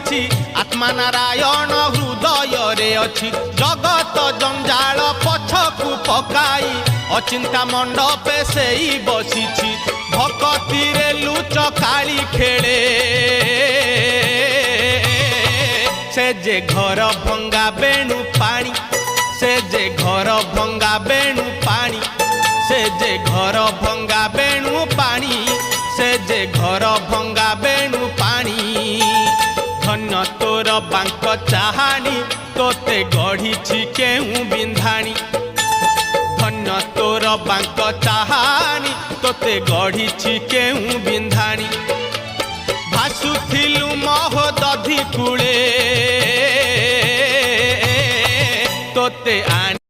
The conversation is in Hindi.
बसिछि आत्मा नारायण हृदय रे अछि जगत जंजाल पछकु पकाई अचिंता मंडपे सेई बसिछि भक्ति रे लुच काली खेले से जे घर भंगा बेणु पानी से जे घर भंगा बेणु पानी से जे घर भंगा बेणु पानी से जे घर भंगा बेणु पानी धन्य तोर बांक चाहानी तोते गढ़ी केहू बिंधाणी धन्य तोर बांक चाहानी तोते गढ़ी केहू बिंधाणी भासुथिलु महोदधि कूले तोते आनी